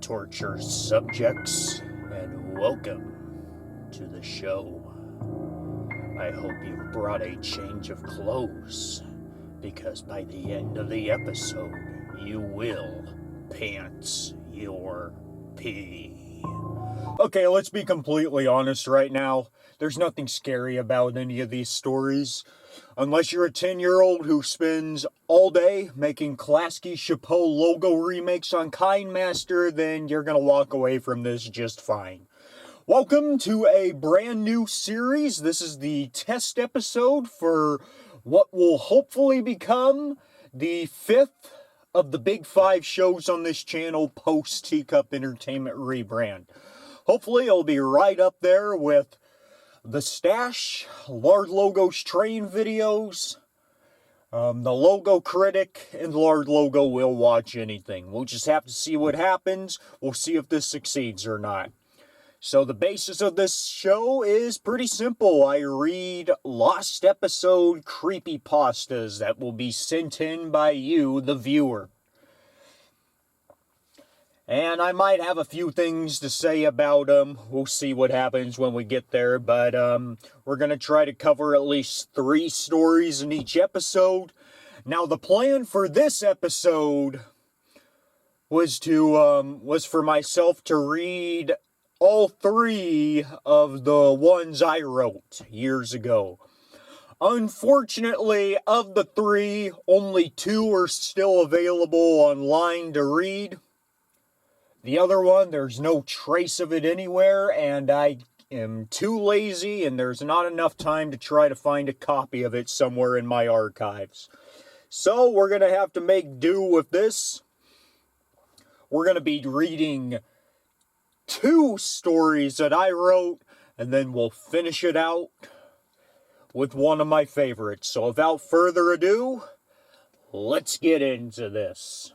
torture subjects, and welcome to the show. I hope you've brought a change of clothes, because by the end of the episode, you will pants your pee. Okay, let's be completely honest right now. There's nothing scary about any of these stories. Unless you're a 10-year-old who spends all day making Klasky Chapeau logo remakes on KineMaster, then you're gonna walk away from this just fine. Welcome to a brand new series. This is the test episode for what will hopefully become the 5th of the big 5 shows on this channel post Teacup Entertainment rebrand. Hopefully it'll be right up there with The Stash, Lard Logo's train videos, the Logo Critic, and Lard Logo Will Watch Anything. We'll just have to see what happens. We'll see if this succeeds or not. So the basis of this show is pretty simple. I read lost episode creepypastas that will be sent in by you, the viewer. And I might have a few things to say about them. We'll see what happens when we get there. But we're going to try to cover at least 3 stories in each episode. Now, the plan for this episode was for myself to read all 3 of the ones I wrote years ago. Unfortunately, of the 3, only 2 are still available online to read. The other one, there's no trace of it anywhere, and I am too lazy, and there's not enough time to try to find a copy of it somewhere in my archives. So, we're going to have to make do with this. We're going to be reading 2 stories that I wrote, and then we'll finish it out with one of my favorites. So, without further ado, let's get into this.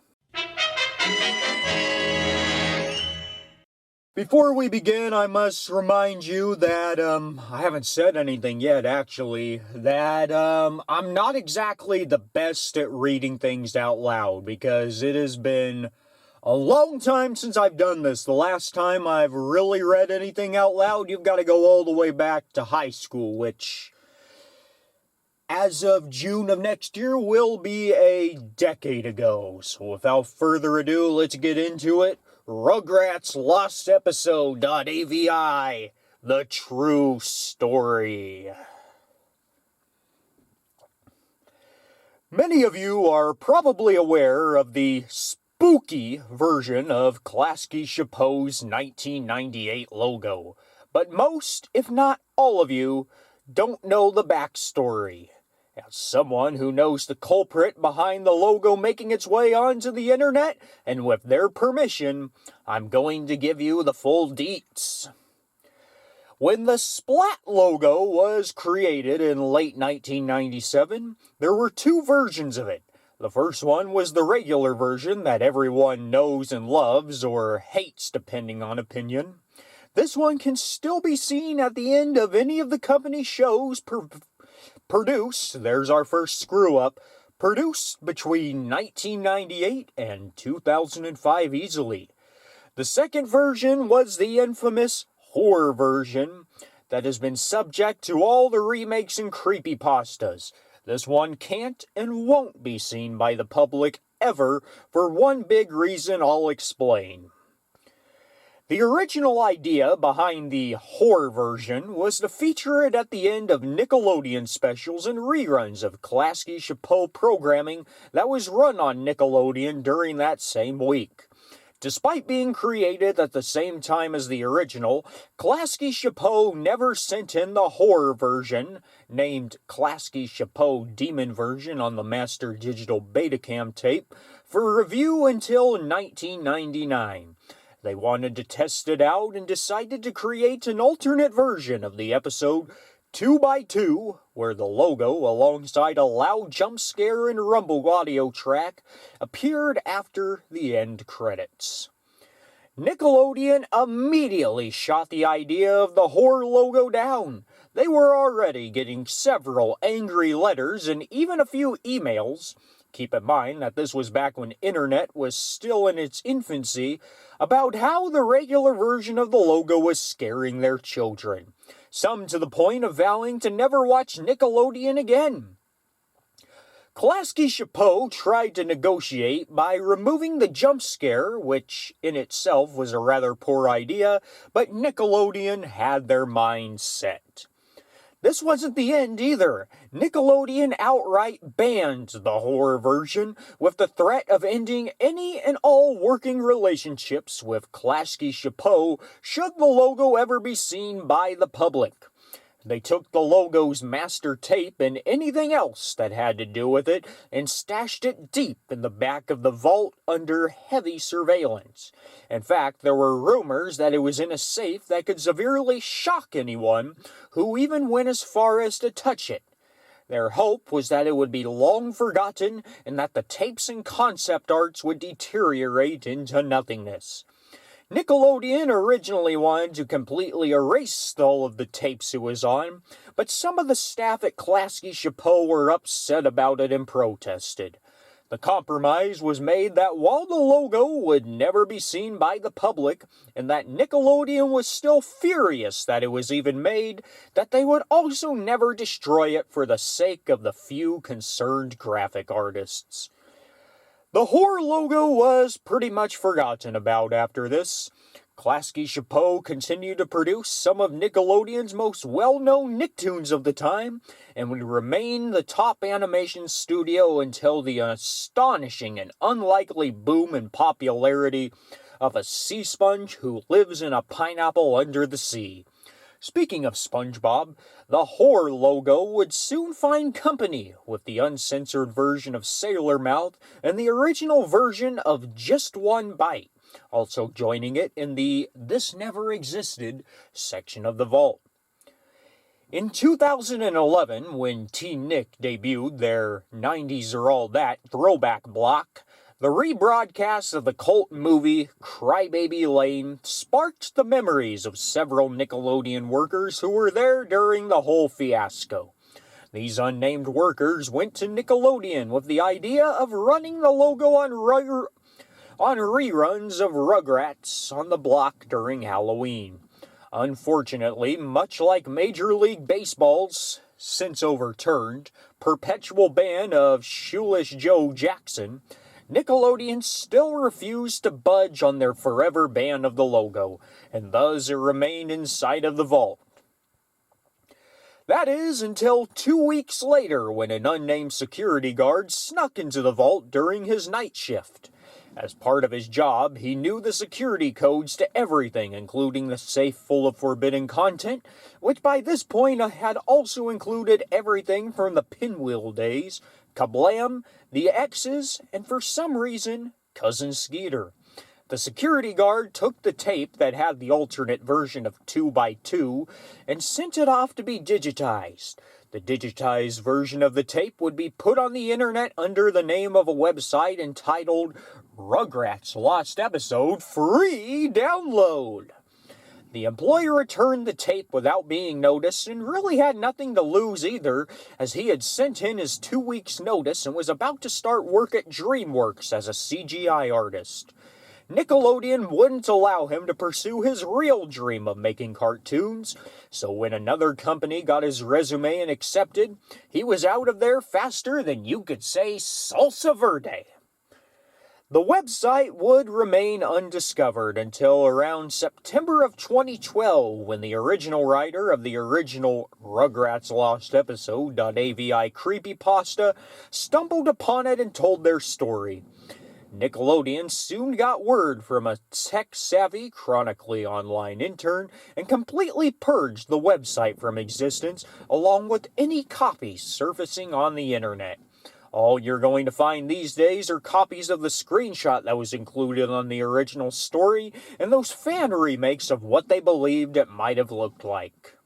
Before we begin, I must remind you that, I haven't said anything yet, actually, that, I'm not exactly the best at reading things out loud, because it has been a long time since I've done this. The last time I've really read anything out loud, you've got to go all the way back to high school, which, as of June of next year, will be a decade ago. So without further ado, let's get into it. RugratsLostEpisode.avi, the true story. Many of you are probably aware of the spooky version of Klasky Chapeau's 1998 logo, but most, if not all of you, don't know the backstory. As someone who knows the culprit behind the logo making its way onto the internet, and with their permission, I'm going to give you the full deets. When the Splat logo was created in late 1997, there were 2 versions of it. The first one was the regular version that everyone knows and loves, or hates depending on opinion. This one can still be seen at the end of any of the company's shows produced, there's our first screw-up, produced between 1998 and 2005 easily. The second version was the infamous horror version that has been subject to all the remakes and creepypastas. This one can't and won't be seen by the public ever for one big reason I'll explain. The original idea behind the horror version was to feature it at the end of Nickelodeon specials and reruns of Klasky Chapeau programming that was run on Nickelodeon during that same week. Despite being created at the same time as the original, Klasky Chapeau never sent in the horror version, named Klasky Chapeau Demon version on the Master Digital Betacam tape, for review until 1999. They wanted to test it out and decided to create an alternate version of the episode 2x2, where the logo, alongside a loud jump scare and rumble audio track, appeared after the end credits. Nickelodeon immediately shot the idea of the horror logo down. They were already getting several angry letters and even a few emails keep in mind that this was back when internet was still in its infancy, about how the regular version of the logo was scaring their children, some to the point of vowing to never watch Nickelodeon again. Klasky Csupo tried to negotiate by removing the jump scare, which in itself was a rather poor idea, but Nickelodeon had their mind set. This wasn't the end either. Nickelodeon outright banned the horror version with the threat of ending any and all working relationships with Klasky Csupo should the logo ever be seen by the public. They took the logo's master tape and anything else that had to do with it and stashed it deep in the back of the vault under heavy surveillance. In fact, there were rumors that it was in a safe that could severely shock anyone who even went as far as to touch it. Their hope was that it would be long forgotten and that the tapes and concept arts would deteriorate into nothingness. Nickelodeon originally wanted to completely erase all of the tapes it was on, but some of the staff at Klasky Csupo were upset about it and protested. The compromise was made that while the logo would never be seen by the public, and that Nickelodeon was still furious that it was even made, that they would also never destroy it for the sake of the few concerned graphic artists. The horror logo was pretty much forgotten about after this. Klasky Csupo continued to produce some of Nickelodeon's most well-known Nicktoons of the time, and would remain the top animation studio until the astonishing and unlikely boom in popularity of a sea sponge who lives in a pineapple under the sea. Speaking of SpongeBob, the horror logo would soon find company with the uncensored version of Sailor Mouth and the original version of Just One Bite, also joining it in the This Never Existed section of the vault. In 2011, when Teen Nick debuted their 90s Are All That throwback block, the rebroadcast of the cult movie Crybaby Lane sparked the memories of several Nickelodeon workers who were there during the whole fiasco. These unnamed workers went to Nickelodeon with the idea of running the logo on reruns of Rugrats on the block during Halloween. Unfortunately, much like Major League Baseball's since overturned perpetual ban of Shoeless Joe Jackson, Nickelodeon still refused to budge on their forever ban of the logo, and thus it remained inside of the vault. That is, until 2 weeks later when an unnamed security guard snuck into the vault during his night shift. As part of his job, he knew the security codes to everything, including the safe full of forbidden content, which by this point had also included everything from the Pinwheel days, Kablam, the X's, and for some reason, Cousin Skeeter. The security guard took the tape that had the alternate version of 2x2 and sent it off to be digitized. The digitized version of the tape would be put on the internet under the name of a website entitled Rugrats Lost Episode Free Download. The employer returned the tape without being noticed and really had nothing to lose either, as he had sent in his 2 weeks' notice and was about to start work at DreamWorks as a CGI artist. Nickelodeon wouldn't allow him to pursue his real dream of making cartoons, so when another company got his resume and accepted, he was out of there faster than you could say salsa verde. The website would remain undiscovered until around September of 2012, when the original writer of the original RugratsLostEpisode.avi creepypasta stumbled upon it and told their story. Nickelodeon soon got word from a tech-savvy, chronically online intern and completely purged the website from existence, along with any copies surfacing on the internet. All you're going to find these days are copies of the screenshot that was included on the original story and those fan remakes of what they believed it might have looked like.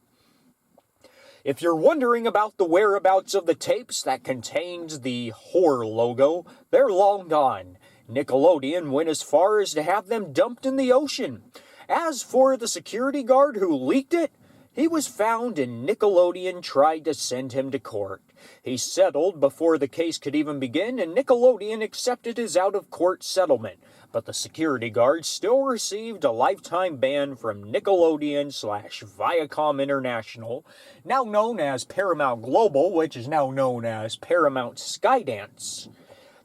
If you're wondering about the whereabouts of the tapes that contained the horror logo, they're long gone. Nickelodeon went as far as to have them dumped in the ocean. As for the security guard who leaked it, He was found and Nickelodeon tried to send him to court. He settled before the case could even begin, and Nickelodeon accepted his out-of-court settlement. But the security guard still received a lifetime ban from Nickelodeon/Viacom International, now known as Paramount Global, which is now known as Paramount Skydance.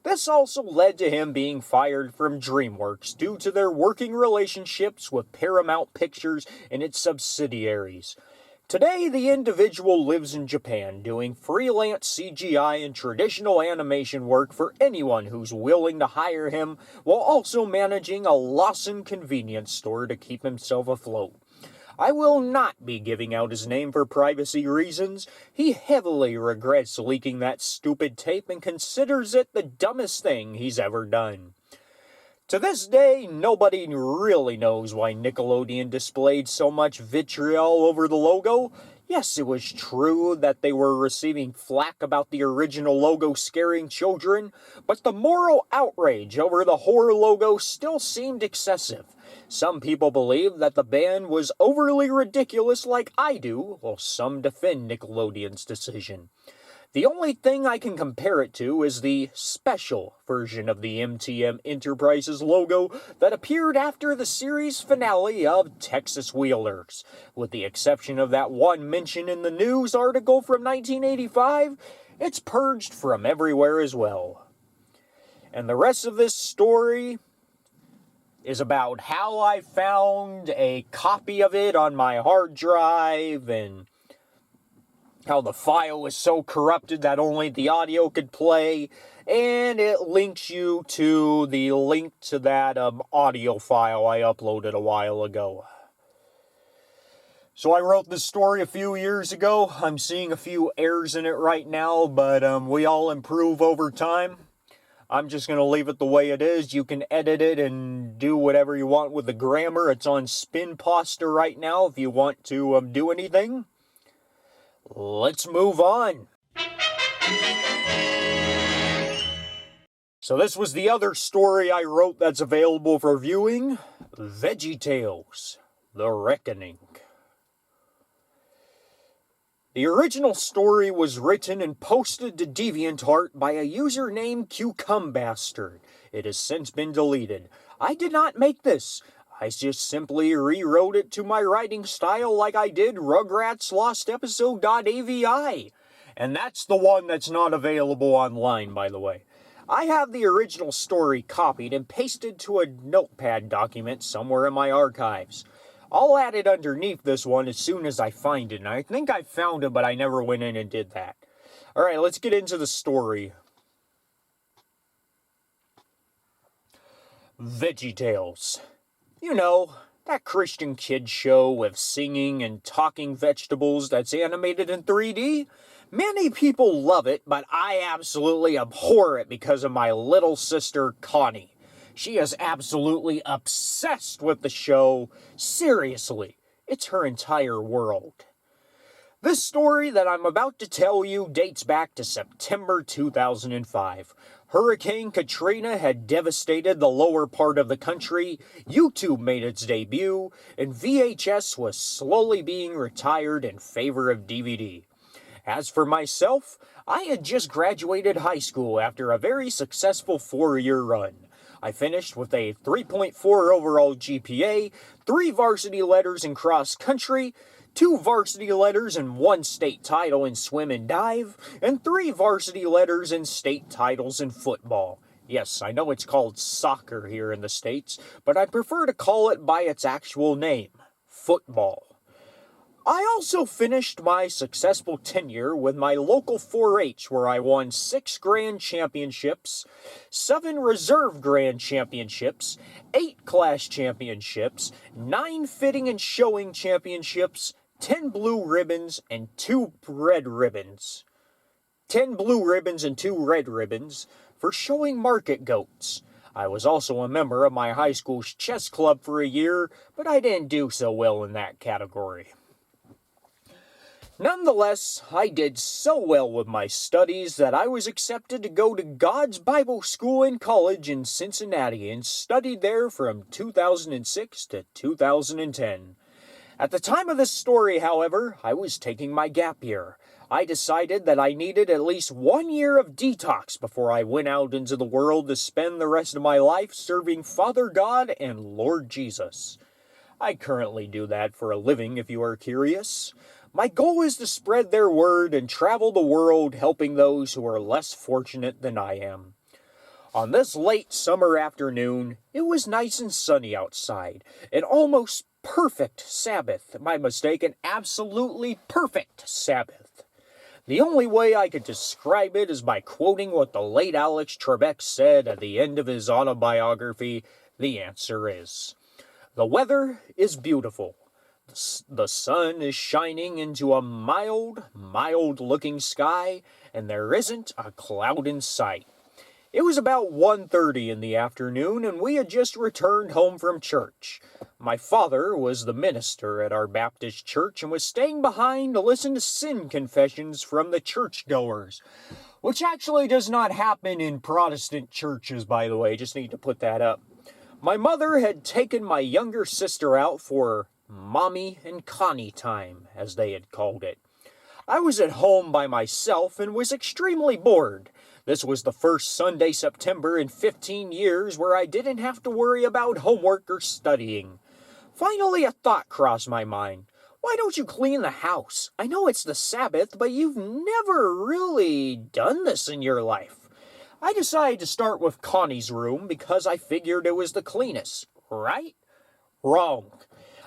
This also led to him being fired from DreamWorks due to their working relationships with Paramount Pictures and its subsidiaries. Today, the individual lives in Japan doing freelance CGI and traditional animation work for anyone who's willing to hire him, while also managing a Lawson convenience store to keep himself afloat. I will not be giving out his name for privacy reasons. He heavily regrets leaking that stupid tape and considers it the dumbest thing he's ever done. To this day, nobody really knows why Nickelodeon displayed so much vitriol over the logo. Yes, it was true that they were receiving flack about the original logo scaring children, but the moral outrage over the horror logo still seemed excessive. Some people believe that the ban was overly ridiculous like I do, while some defend Nickelodeon's decision. The only thing I can compare it to is the special version of the MTM Enterprises logo that appeared after the series finale of Texas Wheelers. With the exception of that one mention in the news article from 1985, it's purged from everywhere as well. And the rest of this story is about how I found a copy of it on my hard drive and how the file was so corrupted that only the audio could play, and it links you to the link to that audio file I uploaded a while ago. So I wrote this story a few years ago. I'm seeing a few errors in it right now, but we all improve over time. I'm just going to leave it the way it is. You can edit it and do whatever you want with the grammar. It's on Spinposter right now if you want to do anything. Let's move on. So this was the other story I wrote that's available for viewing. VeggieTales, The Reckoning. The original story was written and posted to DeviantArt by a user named Cucumbastard. It has since been deleted. I did not make this. I just simply rewrote it to my writing style like I did RugratsLostEpisode.avi. And that's the one that's not available online, by the way. I have the original story copied and pasted to a notepad document somewhere in my archives. I'll add it underneath this one as soon as I find it, and I think I found it, but I never went in and did that. Alright, let's get into the story. VeggieTales. You know, that Christian kids show with singing and talking vegetables that's animated in 3D? Many people love it, but I absolutely abhor it because of my little sister, Connie. She is absolutely obsessed with the show. Seriously, it's her entire world. This story that I'm about to tell you dates back to September 2005. Hurricane Katrina had devastated the lower part of the country, YouTube made its debut, and VHS was slowly being retired in favor of DVD. As for myself, I had just graduated high school after a very successful 4-year run. I finished with a 3.4 overall GPA, 3 varsity letters in cross country, 2 varsity letters and 1 state title in swim and dive, and 3 varsity letters and state titles in football. Yes, I know it's called soccer here in the States, but I prefer to call it by its actual name, football. I also finished my successful tenure with my local 4-H where I won 6 grand championships, 7 reserve grand championships, 8 class championships, 9 fitting and showing championships, 10 blue ribbons and 2 red ribbons. 10 blue ribbons and 2 red ribbons for showing market goats. I was also a member of my high school's chess club for a year, but I didn't do so well in that category. Nonetheless, I did so well with my studies that I was accepted to go to God's Bible School in college in Cincinnati and studied there from 2006 to 2010. At the time of this story, however, I was taking my gap year. I decided that I needed at least 1 year of detox before I went out into the world to spend the rest of my life serving Father God and Lord Jesus. I currently do that for a living, if you are curious. My goal is to spread their word and travel the world helping those who are less fortunate than I am. On this late summer afternoon, it was nice and sunny outside, an almost perfect Sabbath. My mistake, an absolutely perfect Sabbath. The only way I could describe it is by quoting what the late Alex Trebek said at the end of his autobiography. The answer is, the weather is beautiful. The sun is shining into a mild-looking sky, and there isn't a cloud in sight. It was about 1:30 in the afternoon, and we had just returned home from church. My father was the minister at our Baptist church and was staying behind to listen to sin confessions from the churchgoers, which actually does not happen in Protestant churches, by the way. Just need to put that up. My mother had taken my younger sister out for Mommy and Connie time, as they had called it. I was at home by myself and was extremely bored. This was the first Sunday September in 15 years where I didn't have to worry about homework or studying. Finally, a thought crossed my mind. Why don't you clean the house? I know it's the Sabbath, but you've never really done this in your life. I decided to start with Connie's room because I figured it was the cleanest, right? Wrong.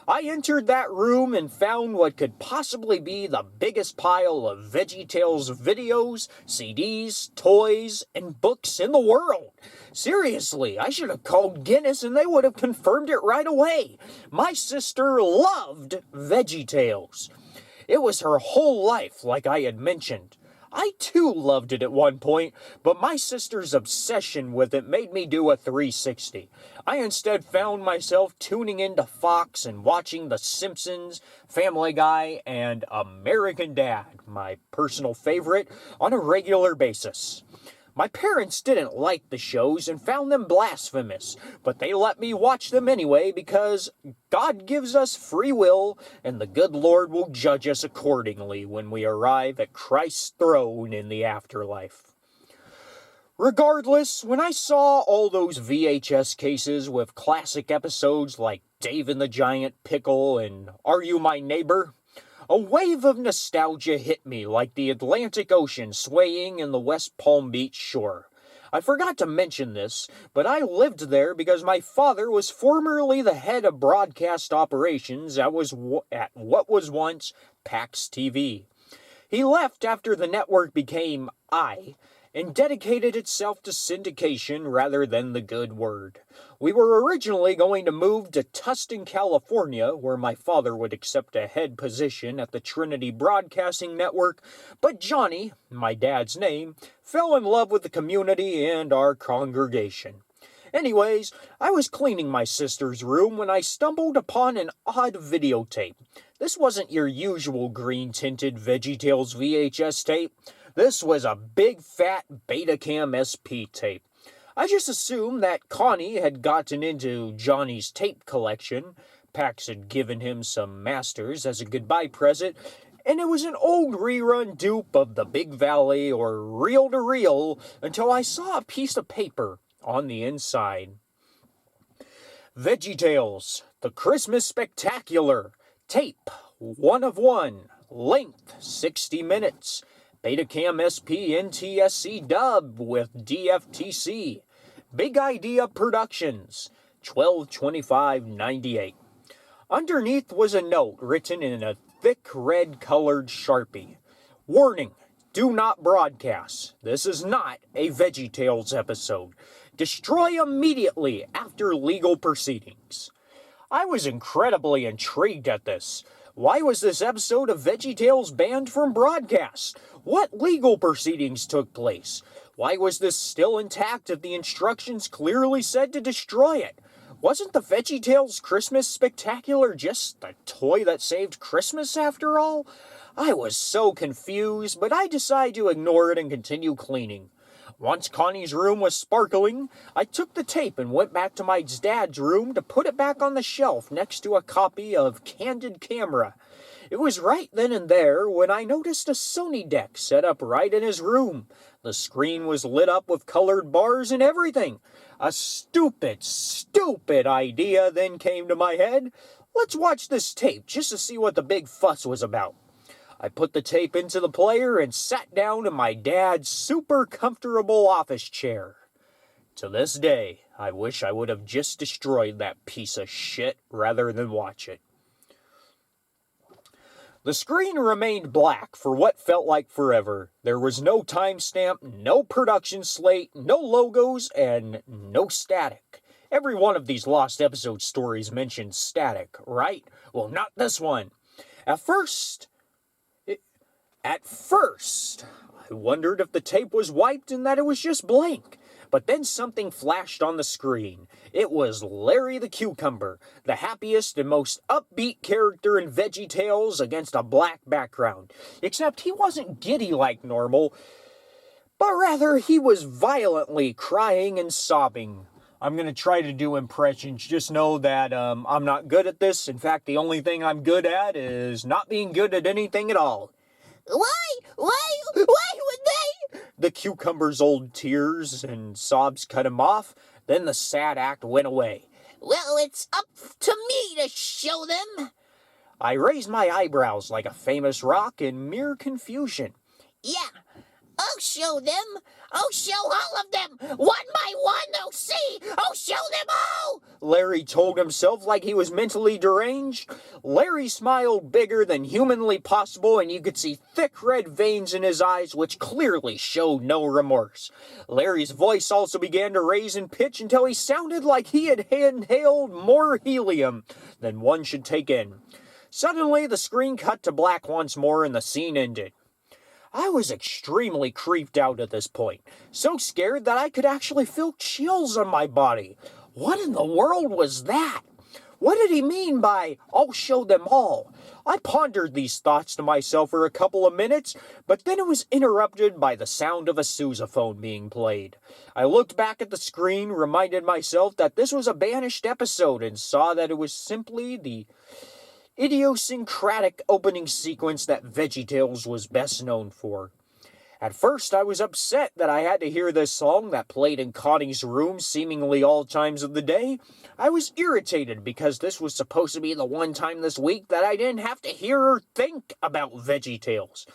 I entered that room and found what could possibly be the biggest pile of VeggieTales videos, CDs, toys, and books in the world. Seriously, I should have called Guinness and they would have confirmed it right away. My sister loved VeggieTales. It was her whole life, like I had mentioned. I too loved it at one point, but my sister's obsession with it made me do a 360. I instead found myself tuning into Fox and watching The Simpsons, Family Guy, and American Dad, my personal favorite, on a regular basis. My parents didn't like the shows and found them blasphemous, but they let me watch them anyway because God gives us free will and the good Lord will judge us accordingly when we arrive at Christ's throne in the afterlife. Regardless, when I saw all those VHS cases with classic episodes like Dave and the Giant Pickle and Are You My Neighbor?, a wave of nostalgia hit me like the Atlantic Ocean swaying in the West Palm Beach shore. I forgot to mention this, but I lived there because my father was formerly the head of broadcast operations at what was once PAX TV. He left after the network became and dedicated itself to syndication rather than the good word. We were originally going to move to Tustin, California, where my father would accept a head position at the Trinity Broadcasting Network, but Johnny, my dad's name, fell in love with the community and our congregation. Anyways, I was cleaning my sister's room when I stumbled upon an odd videotape. This wasn't your usual green-tinted VeggieTales VHS tape. This was a big fat Betacam SP tape. I just assumed that Connie had gotten into Johnny's tape collection. Pax had given him some masters as a goodbye present, and it was an old rerun dupe of The Big Valley or Reel to Reel until I saw a piece of paper on the inside. VeggieTales, The Christmas Spectacular, tape 1 of 1, length 60 minutes. Betacam SP NTSC dub with DFTC. Big Idea Productions. 12/25/98. Underneath was a note written in a thick red-colored Sharpie. Warning, do not broadcast. This is not a VeggieTales episode. Destroy immediately after legal proceedings. I was incredibly intrigued at this. Why was this episode of VeggieTales banned from broadcast? What legal proceedings took place? Why was this still intact if the instructions clearly said to destroy it? Wasn't the VeggieTales Christmas Spectacular just the toy that saved Christmas after all? I was so confused, but I decided to ignore it and continue cleaning. Once Connie's room was sparkling, I took the tape and went back to my dad's room to put it back on the shelf next to a copy of Candid Camera. It was right then and there when I noticed a Sony deck set up right in his room. The screen was lit up with colored bars and everything. A stupid idea then came to my head. Let's watch this tape just to see what the big fuss was about. I put the tape into the player and sat down in my dad's super comfortable office chair. To this day, I wish I would have just destroyed that piece of shit rather than watch it. The screen remained black for what felt like forever. There was no timestamp, no production slate, no logos, and no static. Every one of these Lost Episode stories mentioned static, right? Well, not this one. At first, I wondered if the tape was wiped and that it was just blank. But then something flashed on the screen. It was Larry the Cucumber, the happiest and most upbeat character in VeggieTales against a black background. Except he wasn't giddy like normal, but rather he was violently crying and sobbing. I'm going to try to do impressions. Just know that I'm not good at this. In fact, the only thing I'm good at is not being good at anything at all. Why would they? The cucumber's old tears and sobs cut him off. Then the sad act went away. Well, it's up to me to show them. I raised my eyebrows like a famous rock in mere confusion. Yeah, I'll show them. I'll show all of them. One by one, they'll see. I'll show them all. Larry told himself like he was mentally deranged. Larry smiled bigger than humanly possible, and you could see thick red veins in his eyes, which clearly showed no remorse. Larry's voice also began to raise in pitch until he sounded like he had inhaled more helium than one should take in. Suddenly, the screen cut to black once more, and the scene ended. I was extremely creeped out at this point, so scared that I could actually feel chills on my body. What in the world was that? What did he mean by, I'll show them all? I pondered these thoughts to myself for a couple of minutes, but then it was interrupted by the sound of a sousaphone being played. I looked back at the screen, reminded myself that this was a banished episode, and saw that it was simply the idiosyncratic opening sequence that VeggieTales was best known for. At first, I was upset that I had to hear this song that played in Connie's room seemingly all times of the day. I was irritated because this was supposed to be the one time this week that I didn't have to hear or think about VeggieTales.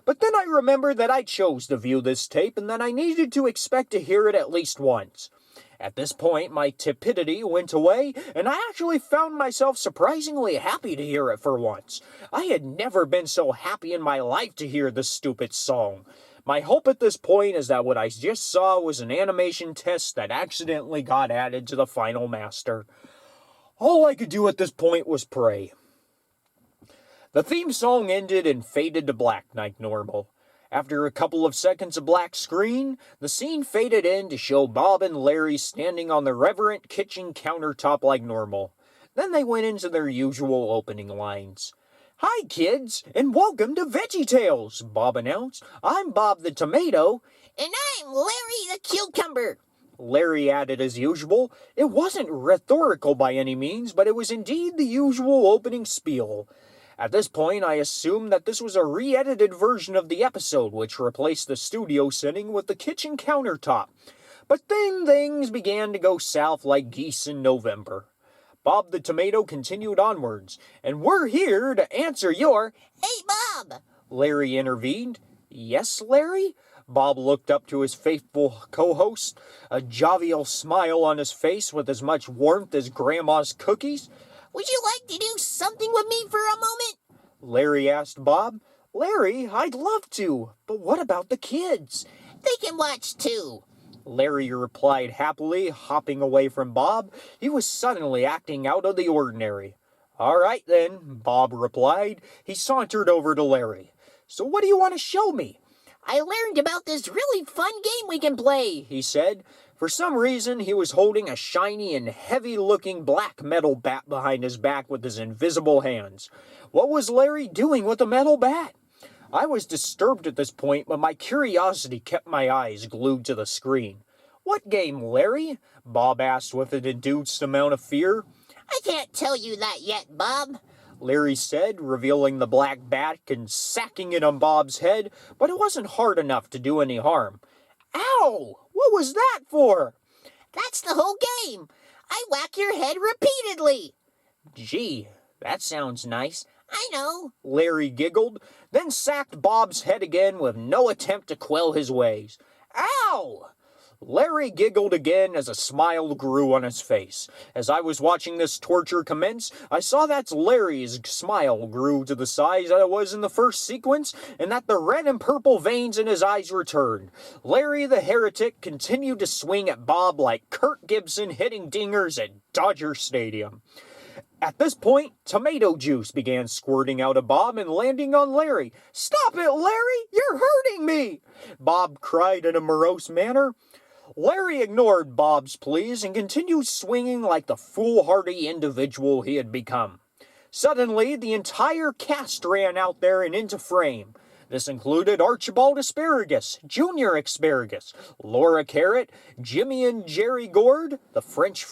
But then I remembered that I chose to view this tape and that I needed to expect to hear it at least once. At this point, my tepidity went away, and I actually found myself surprisingly happy to hear it for once. I had never been so happy in my life to hear this stupid song. My hope at this point is that what I just saw was an animation test that accidentally got added to the final master. All I could do at this point was pray. The theme song ended and faded to black like normal. After a couple of seconds of black screen, the scene faded in to show Bob and Larry standing on the reverent kitchen countertop like normal. Then they went into their usual opening lines. "Hi, kids, and welcome to VeggieTales," Bob announced. "I'm Bob the Tomato." "And I'm Larry the Cucumber," Larry added as usual. It wasn't rhetorical by any means, but it was indeed the usual opening spiel. At this point, I assumed that this was a re-edited version of the episode, which replaced the studio setting with the kitchen countertop. But then things began to go south like geese in November. Bob the Tomato continued onwards, "And we're here to answer your—" "Hey, Bob!" Larry intervened. "Yes, Larry?" Bob looked up to his faithful co-host, a jovial smile on his face with as much warmth as Grandma's cookies. "Would you like to do something with me for a moment?" Larry asked Bob. "Larry, I'd love to, but what about the kids?" "They can watch too," Larry replied happily, hopping away from Bob. He was suddenly acting out of the ordinary. "All right then," Bob replied. He sauntered over to Larry. "So what do you want to show me?" "I learned about this really fun game we can play," he said. For some reason, he was holding a shiny and heavy-looking black metal bat behind his back with his invisible hands. What was Larry doing with the metal bat? I was disturbed at this point, but my curiosity kept my eyes glued to the screen. "What game, Larry?" Bob asked with an induced amount of fear. I can't tell you that yet, Bob, Larry said, revealing the black bat and sacking it on Bob's head, but it wasn't hard enough to do any harm. "Ow! What was that for?" That's the whole game. I whack your head repeatedly. "Gee, that sounds nice," I know. Larry giggled, then sacked Bob's head again with no attempt to quell his ways. "Ow!" Larry giggled again as a smile grew on his face. As I was watching this torture commence, I saw that Larry's smile grew to the size that it was in the first sequence, and that the red and purple veins in his eyes returned. Larry the heretic continued to swing at Bob like Kirk Gibson hitting dingers at Dodger Stadium. At this point, tomato juice began squirting out of Bob and landing on Larry. "Stop it, Larry! You're hurting me!" Bob cried in a morose manner. Larry ignored Bob's pleas and continued swinging like the foolhardy individual he had become. Suddenly, the entire cast ran out there and into frame. This included Archibald Asparagus, Junior Asparagus, Laura Carrot, Jimmy and Jerry Gourd, the French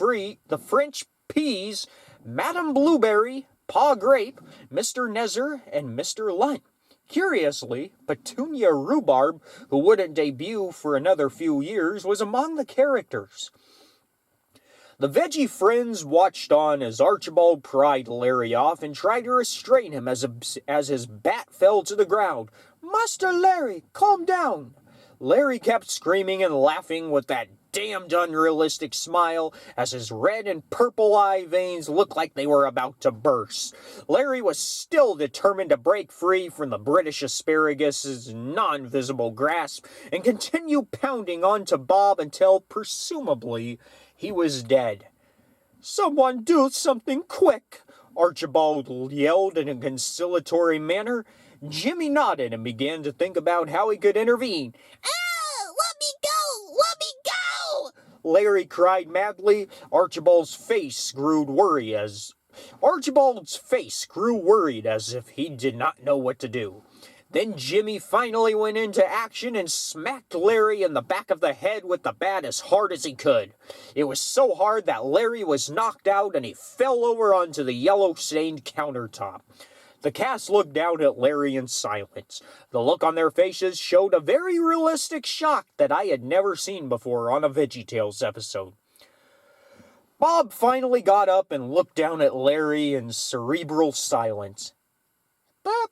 Peas, Madame Blueberry, Pa Grape, Mr. Nezzer, and Mr. Lunt. Curiously, Petunia Rhubarb, who wouldn't debut for another few years, was among the characters. The veggie friends watched on as Archibald pried Larry off and tried to restrain him as his bat fell to the ground. "Master Larry, calm down!" Larry kept screaming and laughing with that damned unrealistic smile as his red and purple eye veins looked like they were about to burst. Larry was still determined to break free from the British asparagus' non-visible grasp and continue pounding onto Bob until, presumably, he was dead. "Someone do something quick!" Archibald yelled in a conciliatory manner. Jimmy nodded and began to think about how he could intervene. Let me go! Let me go! Larry cried madly. Archibald's face grew worried as if he did not know what to do. Then Jimmy finally went into action and smacked Larry in the back of the head with the bat as hard as he could. It was so hard that Larry was knocked out and he fell over onto the yellow-stained countertop. The cast looked down at Larry in silence. The look on their faces showed a very realistic shock that I had never seen before on a VeggieTales episode. Bob finally got up and looked down at Larry in cerebral silence. Bob?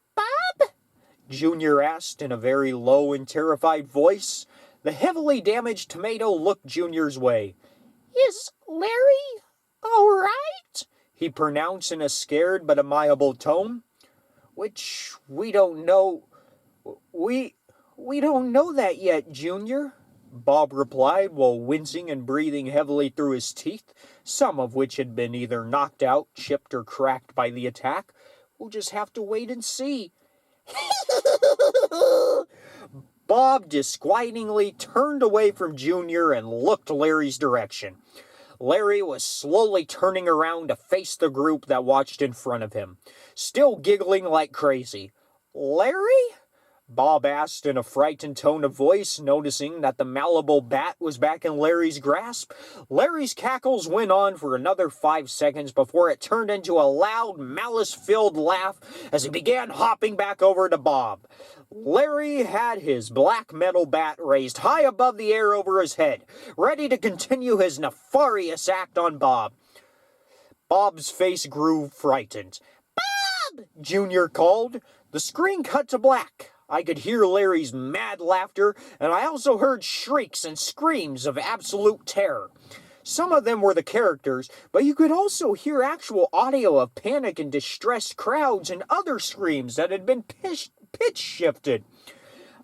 Junior asked in a very low and terrified voice. The heavily damaged tomato looked Junior's way. "Is Larry all right?" he pronounced in a scared but amiable tone. "Which we don't know. We don't know that yet, Junior," Bob replied while wincing and breathing heavily through his teeth, some of which had been either knocked out, chipped, or cracked by the attack. "We'll just have to wait and see." Bob disquietingly turned away from Junior and looked Larry's direction. Larry was slowly turning around to face the group that watched in front of him, still giggling like crazy. "Larry?" Bob asked in a frightened tone of voice, noticing that the malleable bat was back in Larry's grasp. Larry's cackles went on for another 5 seconds before it turned into a loud, malice-filled laugh as he began hopping back over to Bob. Larry had his black metal bat raised high above the air over his head, ready to continue his nefarious act on Bob. Bob's face grew frightened. "Bob!" Junior called. The screen cut to black. I could hear Larry's mad laughter, and I also heard shrieks and screams of absolute terror. Some of them were the characters, but you could also hear actual audio of panic and distressed crowds and other screams that had been pitch shifted.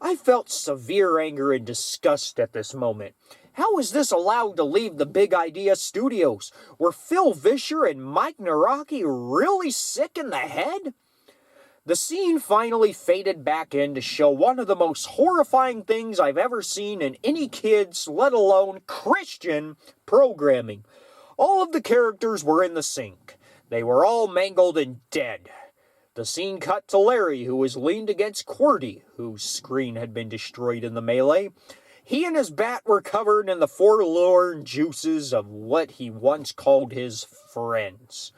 I felt severe anger and disgust at this moment. How was this allowed to leave the Big Idea Studios? Were Phil Vischer and Mike Naraki really sick in the head? The scene finally faded back in to show one of the most horrifying things I've ever seen in any kids, let alone Christian, programming. All of the characters were in the sink. They were all mangled and dead. The scene cut to Larry, who was leaned against QWERTY, whose screen had been destroyed in the melee. He and his bat were covered in the forlorn juices of what he once called his friends.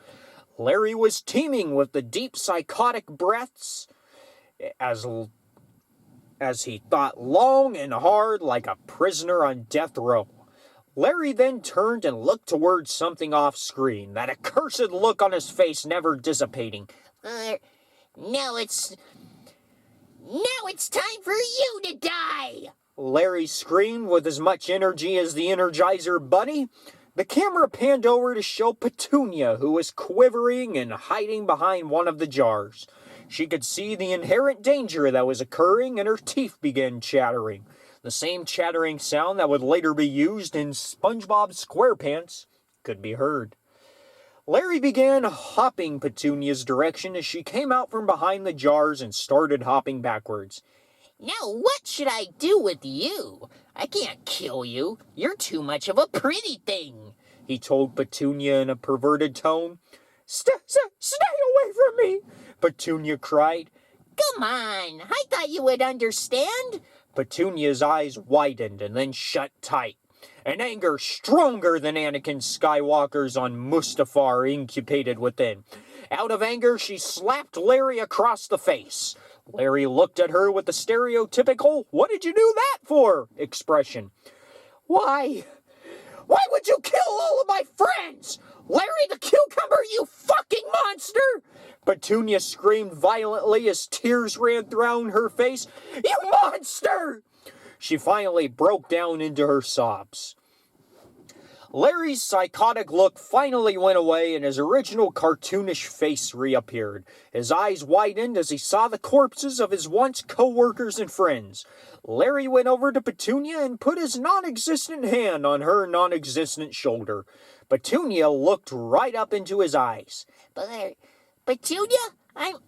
Larry was teeming with the deep psychotic breaths as he thought long and hard like a prisoner on death row. Larry then turned and looked towards something off screen, that accursed look on his face never dissipating. Now it's time for you to die! Larry screamed with as much energy as the Energizer Bunny. The camera panned over to show Petunia, who was quivering and hiding behind one of the jars. She could see the inherent danger that was occurring, and her teeth began chattering. The same chattering sound that would later be used in SpongeBob SquarePants could be heard. Larry began hopping Petunia's direction as she came out from behind the jars and started hopping backwards. Now what should I do with you? I can't kill you. You're too much of a pretty thing, he told Petunia in a perverted tone. Stay away from me, Petunia cried. Come on, I thought you would understand. Petunia's eyes widened and then shut tight. An anger stronger than Anakin Skywalker's on Mustafar incubated within. Out of anger, she slapped Larry across the face. Larry looked at her with the stereotypical, "What did you do that for?" expression. Why would you kill all of my friends? Larry the Cucumber, you fucking monster! Petunia screamed violently as tears ran down her face. You monster! She finally broke down into her sobs. Larry's psychotic look finally went away and his original cartoonish face reappeared. His eyes widened as he saw the corpses of his once co-workers and friends. Larry went over to Petunia and put his non-existent hand on her non-existent shoulder. Petunia looked right up into his eyes. Petunia,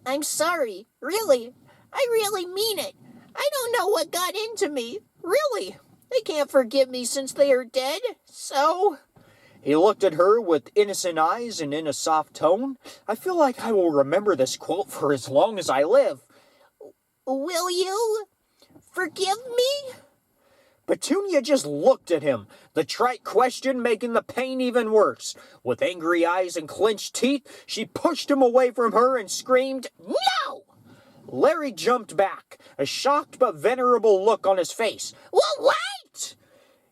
I'm sorry. Really, I really mean it. I don't know what got into me. Really. They can't forgive me since they are dead, so... He looked at her with innocent eyes and in a soft tone. I feel like I will remember this quote for as long as I live. Will you forgive me? Petunia just looked at him, the trite question making the pain even worse. With angry eyes and clenched teeth, she pushed him away from her and screamed, "No!" Larry jumped back, a shocked but venerable look on his face. Well, wait!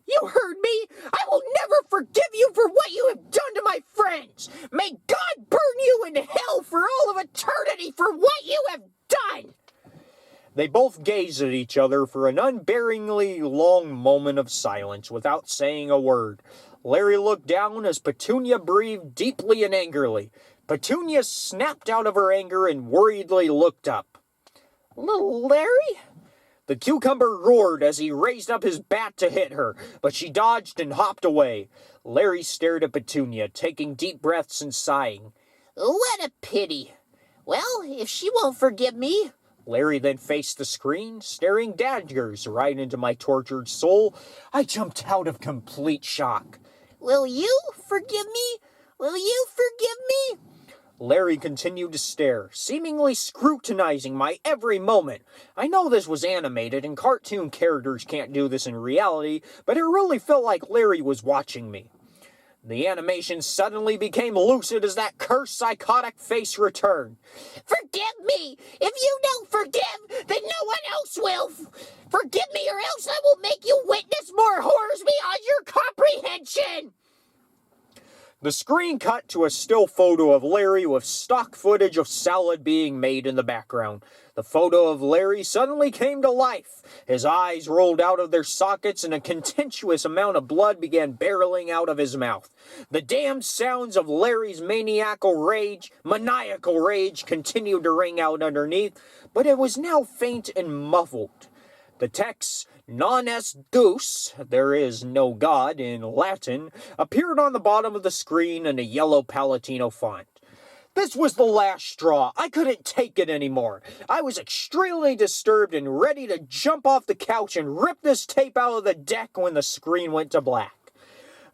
You heard me! I will never forgive you for what you have done to my friends! May God burn you in hell for all of eternity for what you have done! They both gazed at each other for an unbearingly long moment of silence without saying a word. Larry looked down as Petunia breathed deeply and angrily. Petunia snapped out of her anger and worriedly looked up. Little Larry? The cucumber roared as he raised up his bat to hit her, but she dodged and hopped away. Larry stared at Petunia, taking deep breaths and sighing. What a pity. Well, if she won't forgive me... Larry then faced the screen, staring daggers right into my tortured soul. I jumped out of complete shock. Will you forgive me? Will you forgive me? Larry continued to stare, seemingly scrutinizing my every moment. I know this was animated and cartoon characters can't do this in reality, but it really felt like Larry was watching me. The animation suddenly became lucid as that cursed psychotic face returned. Forgive me! If you don't forgive, then no one else will! Forgive me or else I will make you witness more horrors beyond your comprehension! The screen cut to a still photo of Larry with stock footage of salad being made in the background. The photo of Larry suddenly came to life. His eyes rolled out of their sockets and a contemptuous amount of blood began barreling out of his mouth. The damned sounds of Larry's maniacal rage continued to ring out underneath, but it was now faint and muffled. The text, non est Deus, there is no God, in Latin, appeared on the bottom of the screen in a yellow Palatino font. This was the last straw. I couldn't take it anymore. I was extremely disturbed and ready to jump off the couch and rip this tape out of the deck when the screen went to black.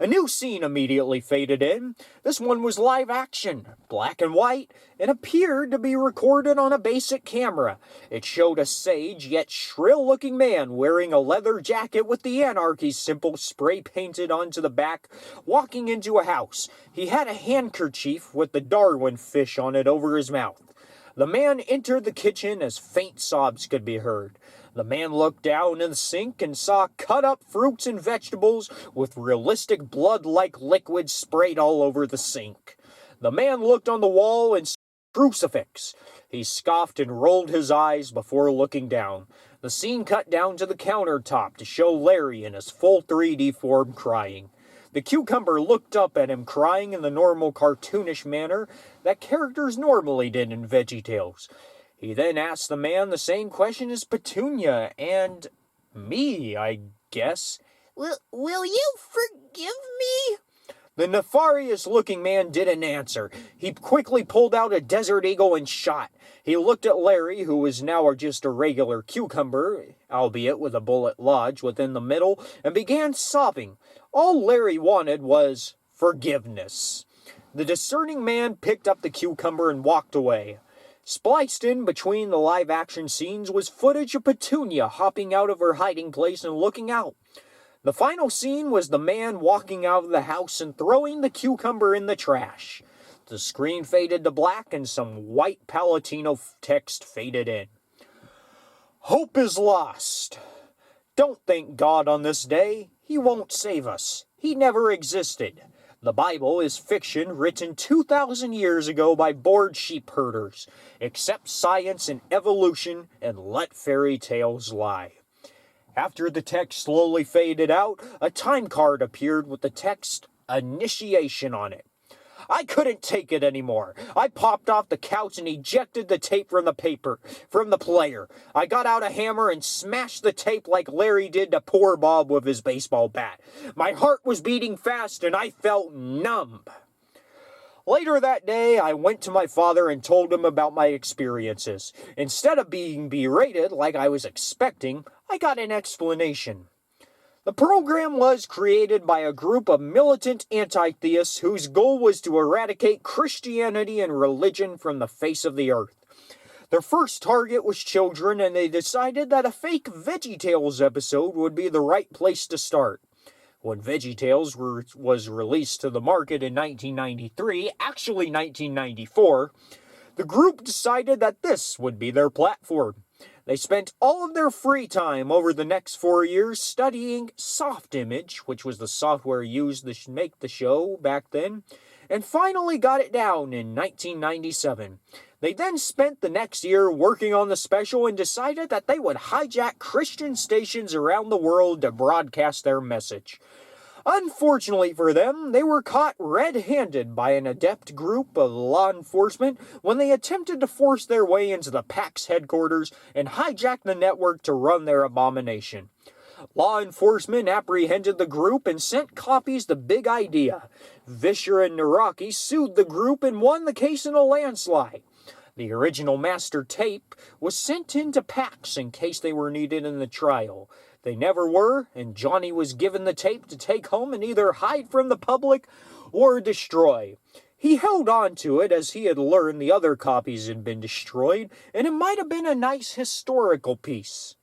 A new scene immediately faded in. This one was live action, black and white, and appeared to be recorded on a basic camera. It showed a sage yet shrill-looking man wearing a leather jacket with the Anarchy symbol spray-painted onto the back, walking into a house. He had a handkerchief with the Darwin fish on it over his mouth. The man entered the kitchen as faint sobs could be heard. The man looked down in the sink and saw cut-up fruits and vegetables with realistic blood-like liquid sprayed all over the sink. The man looked on the wall and saw a crucifix. He scoffed and rolled his eyes before looking down. The scene cut down to the countertop to show Larry in his full 3D form crying. The cucumber looked up at him crying in the normal cartoonish manner that characters normally did in VeggieTales. He then asked the man the same question as Petunia and me, I guess. Will you forgive me? The nefarious-looking man didn't answer. He quickly pulled out a Desert Eagle and shot. He looked at Larry, who was now just a regular cucumber, albeit with a bullet lodged within the middle, and began sobbing. All Larry wanted was forgiveness. The discerning man picked up the cucumber and walked away. Spliced in between the live-action scenes was footage of Petunia hopping out of her hiding place and looking out. The final scene was the man walking out of the house and throwing the cucumber in the trash. The screen faded to black and some white Palatino text faded in. Hope is lost. Don't thank God on this day. He won't save us. He never existed. The Bible is fiction written 2,000 years ago by bored sheep herders. Accept science and evolution and let fairy tales lie. After the text slowly faded out, a time card appeared with the text Initiation on it. I couldn't take it anymore. I popped off the couch and ejected the tape from the player. I got out a hammer and smashed the tape like Larry did to poor Bob with his baseball bat. My heart was beating fast and I felt numb. Later that day, I went to my father and told him about my experiences. Instead of being berated like I was expecting, I got an explanation. The program was created by a group of militant anti-theists whose goal was to eradicate Christianity and religion from the face of the earth. Their first target was children, and they decided that a fake VeggieTales episode would be the right place to start. When VeggieTales was released to the market in 1993, actually 1994, the group decided that this would be their platform. They spent all of their free time over the next 4 years studying Softimage, which was the software used to make the show back then, and finally got it down in 1997. They then spent the next year working on the special and decided that they would hijack Christian stations around the world to broadcast their message. Unfortunately for them, they were caught red-handed by an adept group of law enforcement when they attempted to force their way into the PAC's headquarters and hijack the network to run their abomination. Law enforcement apprehended the group and sent copies to Big Idea. Vischer and Naraki sued the group and won the case in a landslide. The original master tape was sent into PACs in case they were needed in the trial. They never were, and Johnny was given the tape to take home and either hide from the public or destroy. He held on to it as he had learned the other copies had been destroyed, and it might have been a nice historical piece.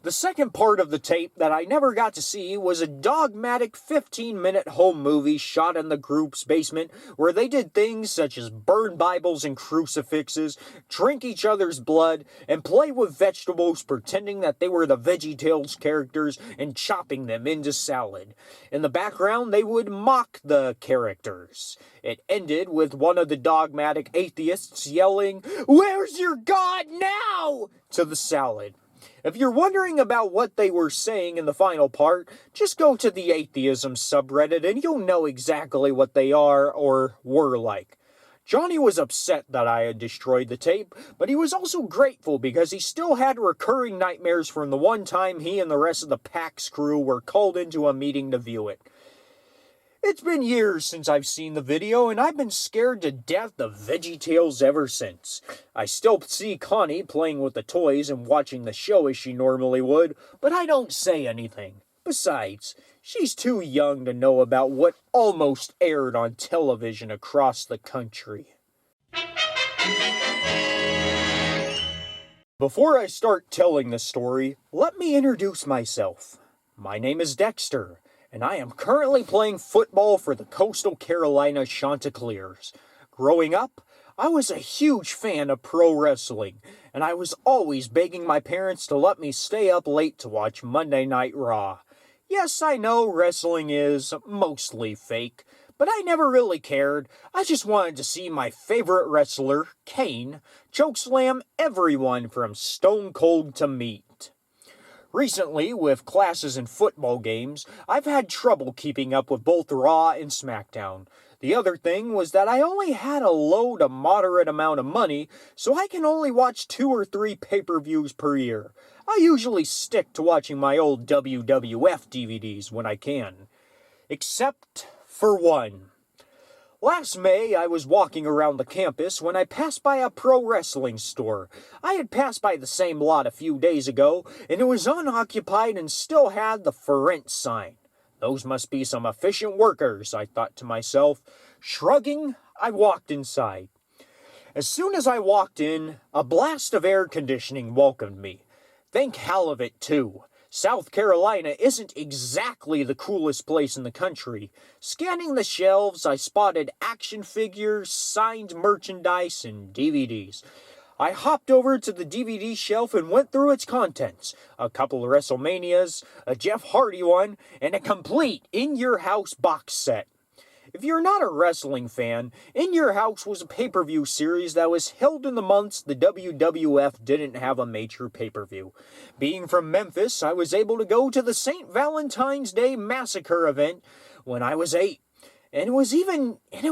The second part of the tape that I never got to see was a dogmatic 15-minute home movie shot in the group's basement where they did things such as burn Bibles and crucifixes, drink each other's blood, and play with vegetables pretending that they were the VeggieTales characters and chopping them into salad. In the background, they would mock the characters. It ended with one of the dogmatic atheists yelling, "Where's your God now?" to the salad. If you're wondering about what they were saying in the final part, just go to the atheism subreddit and you'll know exactly what they are or were like. Johnny was upset that I had destroyed the tape, but he was also grateful because he still had recurring nightmares from the one time he and the rest of the PAC's crew were called into a meeting to view it. It's been years since I've seen the video, and I've been scared to death of VeggieTales ever since. I still see Connie playing with the toys and watching the show as she normally would, but I don't say anything. Besides, she's too young to know about what almost aired on television across the country. Before I start telling the story, let me introduce myself. My name is Dexter, and I am currently playing football for the Coastal Carolina Chanticleers. Growing up, I was a huge fan of pro wrestling, and I was always begging my parents to let me stay up late to watch Monday Night Raw. Yes, I know wrestling is mostly fake, but I never really cared. I just wanted to see my favorite wrestler, Kane, chokeslam everyone from Stone Cold to Meat. Recently, with classes and football games, I've had trouble keeping up with both Raw and SmackDown. The other thing was that I only had a low to moderate amount of money, so I can only watch 2 or 3 pay-per-views per year. I usually stick to watching my old WWF DVDs when I can. Except for one. Last May, I was walking around the campus when I passed by a pro wrestling store. I had passed by the same lot a few days ago, and it was unoccupied and still had the for rent sign. Those must be some efficient workers, I thought to myself. Shrugging, I walked inside. As soon as I walked in, a blast of air conditioning welcomed me. Think hell of it, too. South Carolina isn't exactly the coolest place in the country. Scanning the shelves, I spotted action figures, signed merchandise, and DVDs. I hopped over to the DVD shelf and went through its contents. A couple of WrestleManias, a Jeff Hardy one, and a complete In Your House box set. If you're not a wrestling fan, In Your House was a pay-per-view series that was held in the months the WWF didn't have a major pay-per-view. Being from Memphis, I was able to go to the St. Valentine's Day Massacre event when I was 8. And it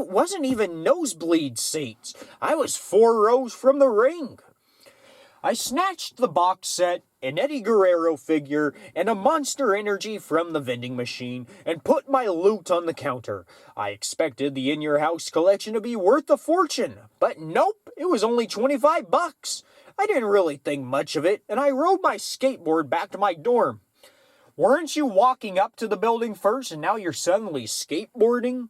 wasn't even nosebleed seats. I was 4 rows from the ring. I snatched the box set, an Eddie Guerrero figure, and a Monster Energy from the vending machine, and put my loot on the counter. I expected the In Your House collection to be worth a fortune, but nope, it was only $25. I didn't really think much of it, and I rode my skateboard back to my dorm. Weren't you walking up to the building first and now you're suddenly skateboarding?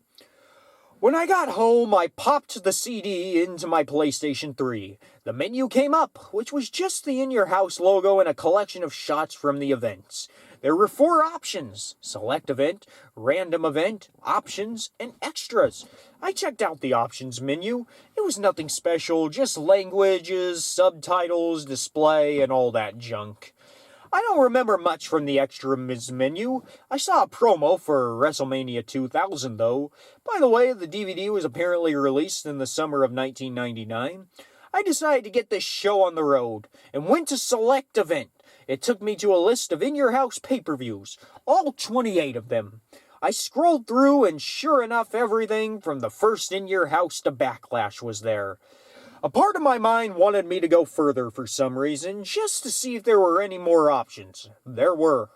When I got home, I popped the CD into my PlayStation 3. The menu came up, which was just the In Your House logo and a collection of shots from the events. There were 4 options: Select Event, Random Event, Options, and Extras. I checked out the Options menu. It was nothing special, just languages, subtitles, display, and all that junk. I don't remember much from the Extras menu. I saw a promo for WrestleMania 2000, though. By the way, the DVD was apparently released in the summer of 1999. I decided to get this show on the road, and went to Select Event. It took me to a list of In Your House pay-per-views, all 28 of them. I scrolled through, and sure enough, everything from the first In Your House to Backlash was there. A part of my mind wanted me to go further for some reason, just to see if there were any more options. There were.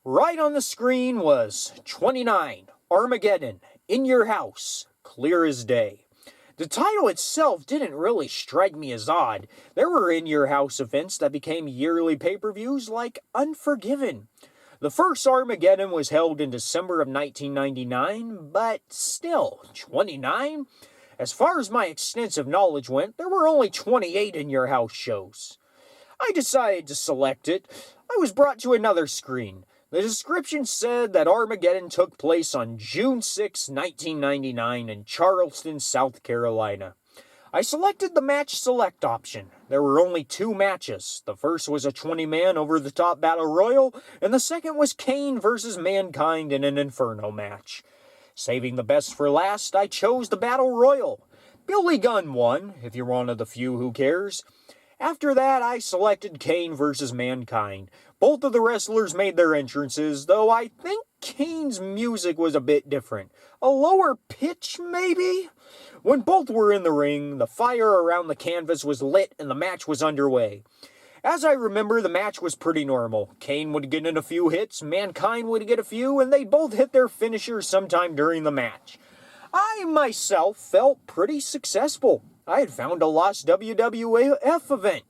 Right on the screen was 29, Armageddon, In Your House, clear as day. The title itself didn't really strike me as odd. There were In Your House events that became yearly pay-per-views like Unforgiven. The first Armageddon was held in December of 1999, but still, 29? As far as my extensive knowledge went, there were only 28 In Your House shows. I decided to select it. I was brought to another screen. The description said that Armageddon took place on June 6, 1999 in Charleston, South Carolina. I selected the Match Select option. There were only 2 matches. The first was a 20-man over-the-top battle royal, and the second was Kane versus Mankind in an Inferno match. Saving the best for last, I chose the Battle Royal. Billy Gunn won, if you're one of the few who cares. After that, I selected Kane versus Mankind. Both of the wrestlers made their entrances, though I think Kane's music was a bit different. A lower pitch, maybe? When both were in the ring, the fire around the canvas was lit and the match was underway. As I remember, the match was pretty normal. Kane would get in a few hits, Mankind would get a few, and they'd both hit their finishers sometime during the match. I, myself, felt pretty successful. I had found a lost WWF event.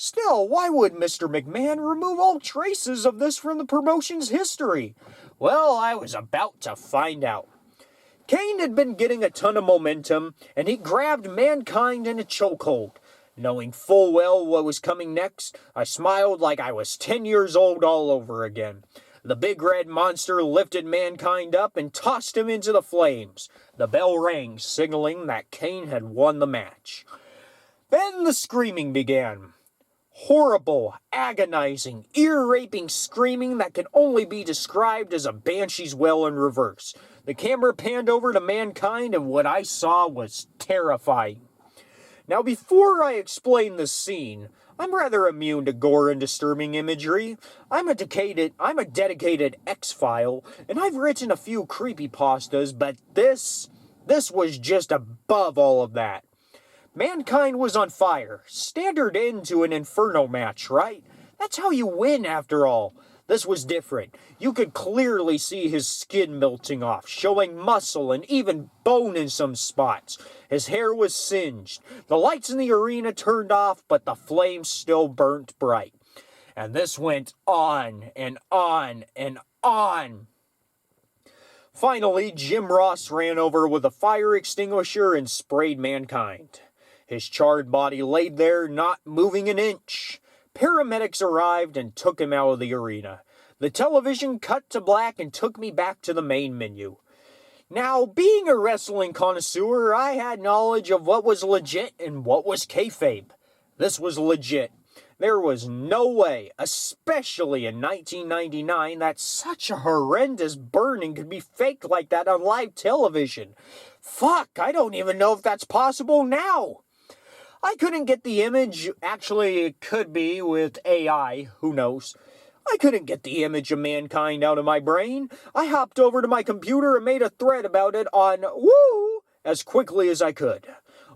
Still, why would Mr. McMahon remove all traces of this from the promotion's history? Well, I was about to find out. Kane had been getting a ton of momentum, and he grabbed Mankind in a chokehold. Knowing full well what was coming next, I smiled like I was 10 years old all over again. The big red monster lifted Mankind up and tossed him into the flames. The bell rang, signaling that Kane had won the match. Then the screaming began. Horrible, agonizing, ear-raping screaming that can only be described as a banshee's wail in reverse. The camera panned over to Mankind, and what I saw was terrifying. Now, before I explain the scene, I'm rather immune to gore and disturbing imagery. I'm a dedicated X-File, and I've written a few creepypastas, but this was just above all of that. Mankind was on fire. Standard end to an Inferno match, right? That's how you win, after all. This was different. You could clearly see his skin melting off, showing muscle and even bone in some spots. His hair was singed. The lights in the arena turned off, but the flames still burnt bright. And this went on and on and on. Finally, Jim Ross ran over with a fire extinguisher and sprayed Mankind. His charred body laid there, not moving an inch. Paramedics arrived and took him out of the arena. The television cut to black and took me back to the main menu. Now, being a wrestling connoisseur, I had knowledge of what was legit and what was kayfabe. This was legit. There was no way, especially in 1999, that such a horrendous burning could be faked like that on live television. Fuck, I don't even know if that's possible now. I couldn't get the image. Actually, it could be with AI, who knows. I couldn't get the image of Mankind out of my brain. I hopped over to my computer and made a thread about it on Woo as quickly as I could.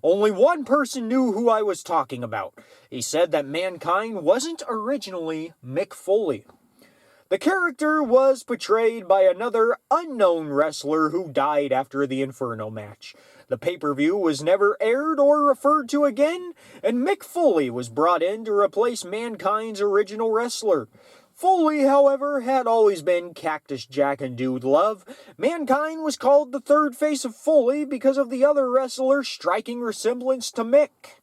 Only one person knew who I was talking about. He said that Mankind wasn't originally Mick Foley. The character was portrayed by another unknown wrestler who died after the Inferno match. The pay-per-view was never aired or referred to again, and Mick Foley was brought in to replace Mankind's original wrestler. Foley, however, had always been Cactus Jack and Dude Love. Mankind was called the third face of Foley because of the other wrestler's striking resemblance to Mick.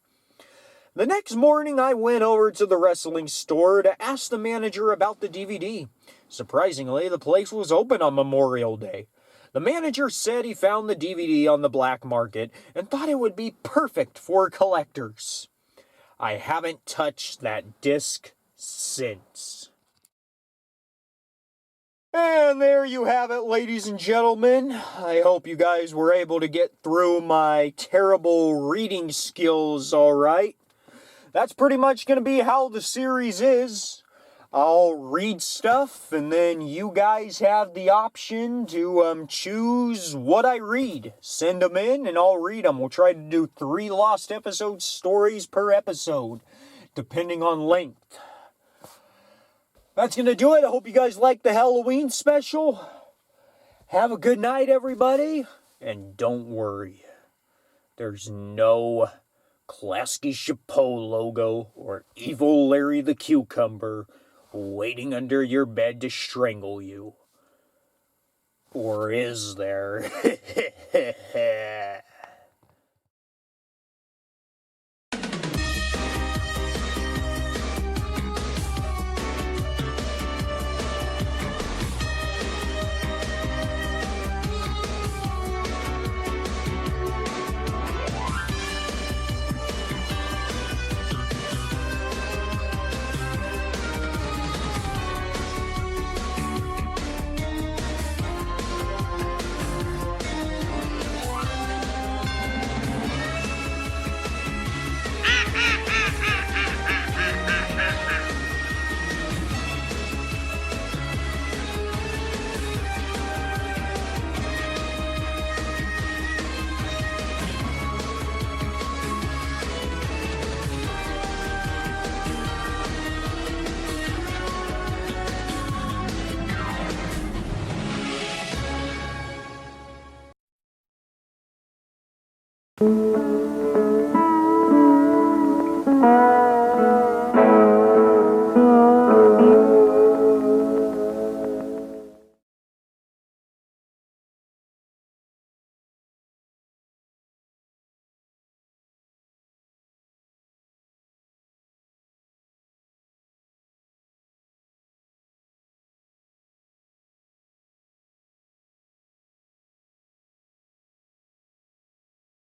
The next morning, I went over to the wrestling store to ask the manager about the DVD. Surprisingly, the place was open on Memorial Day. The manager said he found the DVD on the black market and thought it would be perfect for collectors. I haven't touched that disc since. And there you have it, ladies and gentlemen. I hope you guys were able to get through my terrible reading skills all right. That's pretty much going to be how the series is. I'll read stuff, and then you guys have the option to choose what I read. Send them in, and I'll read them. We'll try to do 3 Lost Episode stories per episode, depending on length. That's going to do it. I hope you guys like the Halloween special. Have a good night, everybody. And don't worry, there's no Klasky Chapeau logo or evil Larry the Cucumber waiting under your bed to strangle you. Or is there?